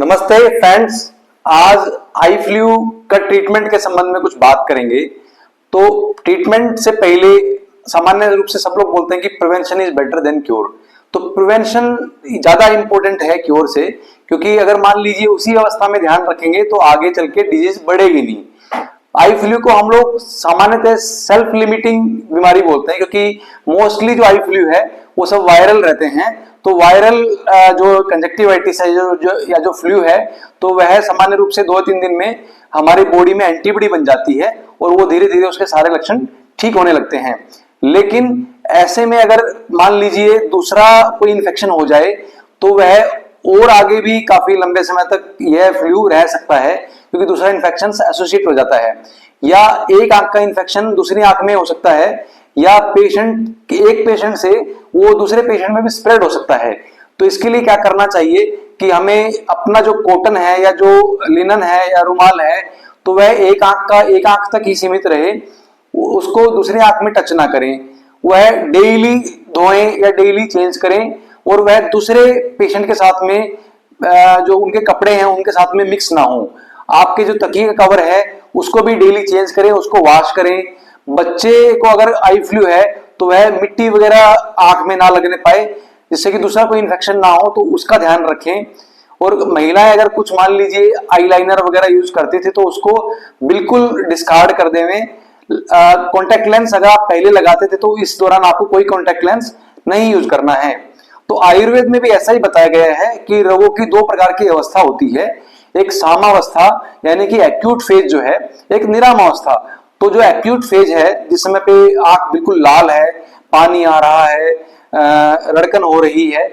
नमस्ते फ्रेंड्स। आज eye flu का ट्रीटमेंट के संबंध में कुछ बात करेंगे। तो ट्रीटमेंट से पहले सामान्य रूप से सब लोग बोलते हैं कि prevention is better than cure. तो प्रिवेंशन ज्यादा इंपॉर्टेंट है क्योर से, क्योंकि अगर मान लीजिए उसी अवस्था में ध्यान रखेंगे तो आगे चल के डिजीज बढ़ेगी नहीं। आई फ्लू को हम लोग सामान्यतः सेल्फ लिमिटिंग बीमारी बोलते हैं, क्योंकि मोस्टली जो आई फ्लू है वो सब वायरल रहते हैं। तो वायरल जो कंजक्टिवाइटिस है या जो फ्लू है, तो वह सामान्य रूप से 2-3 दिन में हमारी बॉडी में एंटीबॉडी बन जाती है और वो धीरे धीरे उसके सारे लक्षण ठीक होने लगते हैं। लेकिन ऐसे में अगर मान लीजिए दूसरा कोई इन्फेक्शन हो जाए तो वह और आगे भी काफी लंबे समय तक यह फ्लू रह सकता है, क्योंकि दूसरा इन्फेक्शन एसोसिएट हो जाता है। या एक आंख का इन्फेक्शन दूसरी आंख में हो सकता है, या एक पेशेंट से वो दूसरे पेशेंट में भी स्प्रेड हो सकता है। तो इसके लिए क्या करना चाहिए कि हमें अपना जो कॉटन है या जो लिनन है या रुमाल है, तो वह एक आंख तक ही सीमित रहे, उसको दूसरी आंख में टच ना करें। वह डेली धोएं या डेली चेंज करें, और वह दूसरे पेशेंट के साथ में जो उनके कपड़े हैं उनके साथ में मिक्स ना हो। आपके जो तकिए का कवर है उसको भी डेली चेंज करें, उसको वॉश करें। बच्चे को अगर आई फ्लू है तो वह मिट्टी वगैरह आंख में ना लगने पाए, जिससे कि दूसरा कोई इन्फेक्शन ना हो, तो उसका ध्यान रखें। और महिलाएं अगर कुछ मान लीजिए आईलाइनर वगैरह यूज करती थी तो उसको बिल्कुल डिस्कार्ड कर देवें। कॉन्टेक्ट लेंस अगर आप पहले लगाते थे तो इस दौरान आपको कोई कॉन्टेक्ट लेंस नहीं यूज करना है। तो आयुर्वेद में भी ऐसा ही बताया गया है कि रोगों की 2 प्रकार की अवस्था होती है, एक सामावस्था यानी कि एक्यूट फेज जो है, एक निरामावस्था। तो जो एक्यूट फेज है जिस समय पे आंख बिल्कुल लाल है, पानी आ रहा है, रड़कन हो रही है,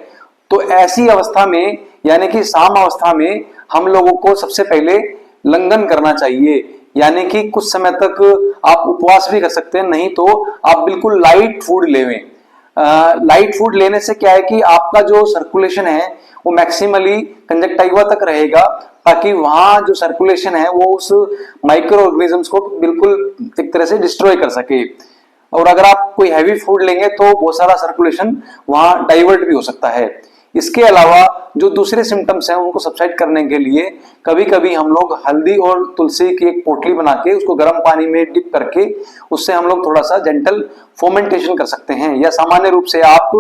तो ऐसी अवस्था में यानी कि सामावस्था में हम लोगों को सबसे पहले लंघन करना चाहिए। यानी कि कुछ समय तक आप उपवास भी कर सकते हैं, नहीं तो आप बिल्कुल लाइट फूड लेवें। लाइट फूड लेने से क्या है कि आपका जो सर्कुलेशन है वो मैक्सिमली कंजक्टिवा तक रहेगा, ताकि वहां जो सर्कुलेशन है वो उस माइक्रो ऑर्गेनिजम्स को बिल्कुल एक तरह से डिस्ट्रॉय कर सके। और अगर आप कोई हैवी फूड लेंगे तो बहुत सारा सर्कुलेशन वहां डाइवर्ट भी हो सकता है। इसके अलावा जो दूसरे सिम्टम्स हैं उनको सबसाइड करने के लिए कभी कभी हम लोग हल्दी और तुलसी की एक पोटली बना के उसको गर्म पानी में डिप करके उससे हम लोग थोड़ा सा जेंटल फोमेंटेशन कर सकते हैं। या सामान्य रूप से आप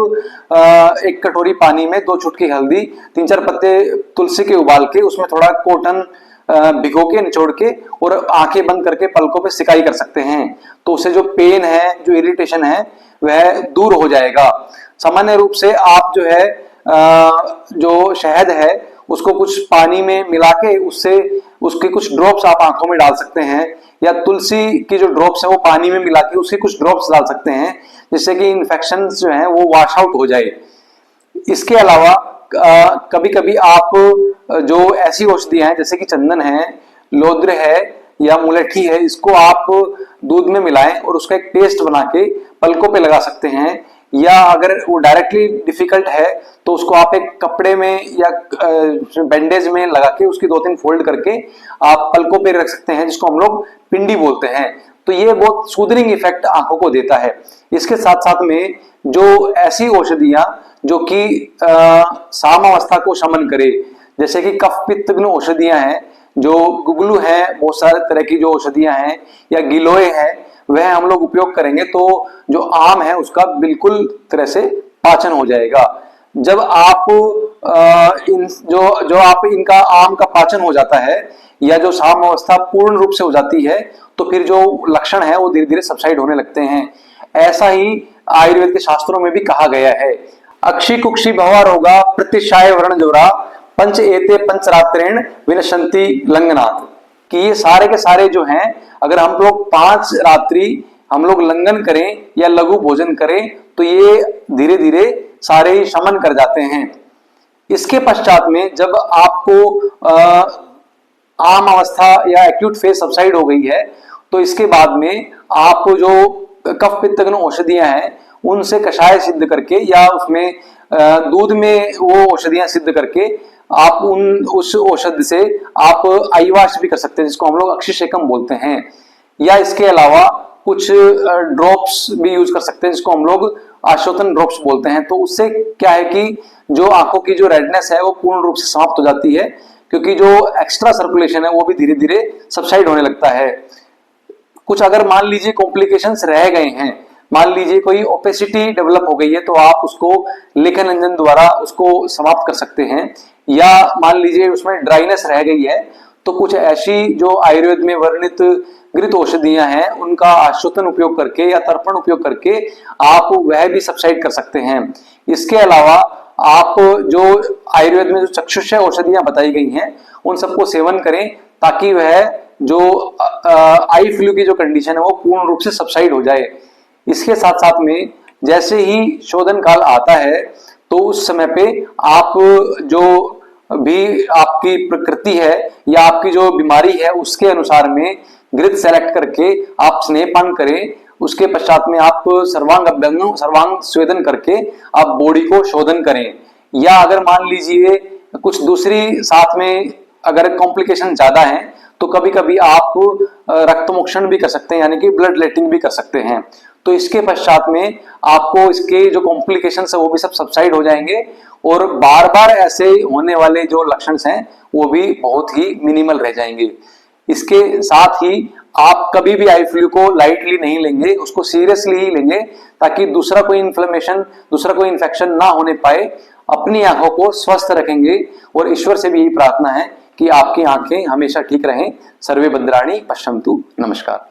एक कटोरी पानी में 2 चुटकी हल्दी, 3-4 पत्ते तुलसी के उबाल के उसमें थोड़ा कॉटन भिगो के निचोड़ के और आंखें बंद करके पलकों पे सिकाई कर सकते हैं। तो उससे जो पेन है, जो इरिटेशन है, वह दूर हो जाएगा। सामान्य रूप से आप जो है जो शहद है उसको कुछ पानी में मिला के उससे उसके कुछ ड्रॉप्स आप आंखों में डाल सकते हैं, या तुलसी की जो ड्रॉप्स है वो पानी में मिला के उसके कुछ ड्रॉप्स डाल सकते हैं, जिससे कि इन्फेक्शन जो है वो वॉश आउट हो जाए। इसके अलावा कभी कभी आप जो ऐसी औषधियां हैं जैसे कि चंदन है, लोद्र है या मुलट्ठी है, इसको आप दूध में मिलाएं और उसका एक पेस्ट बना के पलकों पे लगा सकते हैं। या अगर वो डायरेक्टली डिफिकल्ट है तो उसको आप एक कपड़े में या बैंडेज में लगा के उसकी 2-3 फोल्ड करके आप पलकों पे रख सकते हैं, जिसको हम लोग पिंडी बोलते हैं। तो ये बहुत सूदनिंग इफेक्ट आंखों को देता है। इसके साथ साथ में जो ऐसी औषधियां जो कि सामावस्था को शमन करे, जैसे कि कफ पित्तग्न औषधियां हैं, जो गुगलू है, बहुत सारे तरह की जो औषधियां हैं, या गिलोय है, वह हम लोग उपयोग करेंगे तो जो आम है उसका बिल्कुल तरह से पाचन हो जाएगा। जब आप आप इनका आम का पाचन हो जाता है या जो साम अवस्था पूर्ण रूप से हो जाती है, तो फिर जो लक्षण है वो धीरे धीरे सबसाइड होने लगते हैं। ऐसा ही आयुर्वेद के शास्त्रों में भी कहा गया है। अक्षी कुक्षी भवा रोगा प्रतिशाय वर्ण जोरा पंच एते पंचरात्रेण विनशंति लंघनात्, कि ये सारे के सारे जो हैं अगर हम लोग 5 रात्रि हम लोग लंघन करें या लघु भोजन करें तो ये धीरे धीरे सारे ही शमन कर जाते हैं। इसके पश्चात में जब आपको आम अवस्था या एक्यूट फेज सबसाइड हो गई है, तो इसके बाद में आप जो कफ पित्तग्न औषधियां हैं उनसे कषाय सिद्ध करके या उसमें दूध में वो औषधियां सिद्ध करके आप उस औषधि से आप आईवाश भी कर सकते हैं, जिसको हम लोग अक्षिशेकम बोलते हैं। या इसके अलावा कुछ ड्रॉप्स भी यूज कर सकते हैं, जिसको हम लोग आश्वासन ड्रॉप्स बोलते हैं। तो उससे क्या है कि जो आंखों की जो रेडनेस है वो पूर्ण रूप से समाप्त हो जाती है, क्योंकि जो एक्स्ट्रा सर्कुलेशन है वो भी धीरे धीरे सबसाइड होने लगता है। कुछ अगर मान लीजिए कॉम्प्लिकेशंस रह गए हैं, मान लीजिए कोई ओपेसिटी डेवलप हो गई है, तो आप उसको लेखन अंजन द्वारा उसको समाप्त कर सकते हैं। या मान लीजिए उसमें ड्राइनेस रह गई है, तो कुछ ऐसी जो आयुर्वेद में वर्णित घृत औषधियां हैं उनका आश्वासन उपयोग करके या तर्पण उपयोग करके आप वह भी सबसाइड कर सकते हैं। इसके अलावा आप जो आयुर्वेद में जो चक्षुष औषधियां बताई गई हैं उन सबको सेवन करें, ताकि वह जो आई फ्लू की जो कंडीशन है वो पूर्ण रूप से सबसाइड हो जाए। इसके साथ साथ में जैसे ही शोधन काल आता है तो उस समय पे आप जो भी आपकी प्रकृति है या आपकी जो बीमारी है उसके अनुसार में घृत सेलेक्ट करके आप स्नेहपान करें। उसके पश्चात में आप सर्वांग स्वेदन करके आप बॉडी को शोधन करें। या अगर मान लीजिए कुछ दूसरी साथ में अगर कॉम्प्लिकेशन ज्यादा है तो कभी कभी आप रक्तमोक्षण भी कर सकते हैं, यानी कि ब्लड लेटिंग भी कर सकते हैं। तो इसके पश्चात में आपको इसके जो कॉम्प्लिकेशंस है वो भी सब सबसाइड हो जाएंगे और बार बार ऐसे होने वाले जो लक्षण हैं वो भी बहुत ही मिनिमल रह जाएंगे। इसके साथ ही आप कभी भी आई फ्लू को लाइटली नहीं लेंगे, उसको सीरियसली ही लेंगे, ताकि दूसरा कोई इन्फ्लेमेशन, दूसरा कोई इन्फेक्शन ना होने पाए। अपनी आंखों को स्वस्थ रखेंगे और ईश्वर से भी यही प्रार्थना है कि आपकी आंखें हमेशा ठीक रहें। सर्वे भद्राणि पश्यन्तु। नमस्कार।